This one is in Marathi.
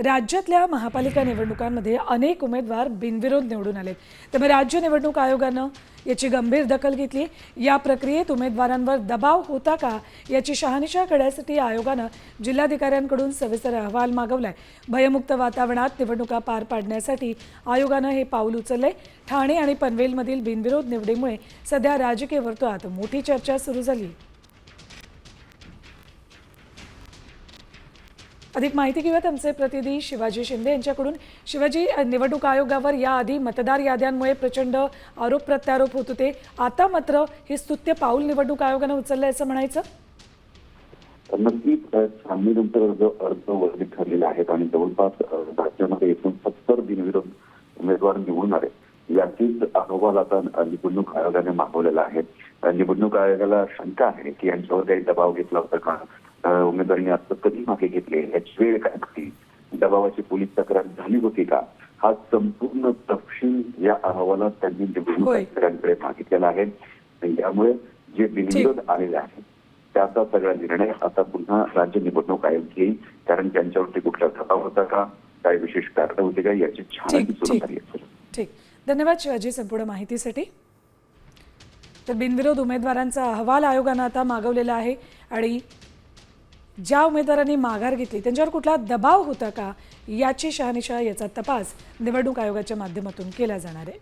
राज्यातल्या महापालिका निवडणुकांमध्ये अनेक उमेदवार बिनविरोध निवडून आलेत। त्यामुळे राज्य निवडणूक आयोगानं याची गंभीर दखल घेतली। या प्रक्रियेत उमेदवारांवर दबाव होता का याची शहानिशा करण्यासाठी आयोगानं जिल्हाधिकाऱ्यांकडून सविस्तर अहवाल मागवलाय। भयमुक्त वातावरणात निवडणुका पार पाडण्यासाठी आयोगानं हे पाऊल उचललंय। ठाणे आणि पनवेलमधील बिनविरोध निवडीमुळे सध्या राजकीय वर्तुळात मोठी चर्चा सुरू झाली। अधिक माहिती घेऊयात आमचे प्रतिनिधी शिवाजी शिंदे यांच्याकडून। शिवाजी, निवडणूक आयोगावर याआधी मतदार याद्यांमुळे प्रचंड आरोप प्रत्यारोप होत होते, आता मात्र हे स्तुत्य पाऊल निवडणूक आयोगानं उचललंय असं म्हणायचं? नक्कीच छाननीनंतर जो अर्ज वर्ग ठरलेले आहेत आणि जवळपास राज्यामध्ये एकूण 70 बिनविरोध उमेदवार निवडून आले, याचीच अहवाल आता निवडणूक आयोगाने मागवलेला आहे। निवडणूक आयोगाला शंका आहे की यांच्यावर काही दबाव घेतला होता का, उमेदवारांनी आता कधी मागे घेतले, याची वेळ काय होती, दबावाची पोलीस तक्रार झाली होती का, हा संपूर्ण तपशील या अहवालात त्यांनी निवडणूक अधिकाऱ्यांकडे मागितलेला आहे। त्यामुळे जे बिनविरोध आलेले आहेत त्याचा सगळा निर्णय आता पुन्हा राज्य निवडणूक आयोग घेईल, कारण त्यांच्यावरती कुठला दबाव होता का, काय विशेष कारण होते का, याची छाननी सुरू झाली आहे। ठीक, धन्यवाद शिवाजी संपूर्ण माहितीसाठी। तर बिनविरोध उमेदवारांचा अहवाल आयोगानं आता मागवलेला आहे आणि ज्या उमेदवारांनी माघार घेतली त्यांच्यावर कुठला दबाव होता का याची शहानिशा, याचा तपास निवडणूक आयोगाच्या माध्यमातून केला जाणार आहे।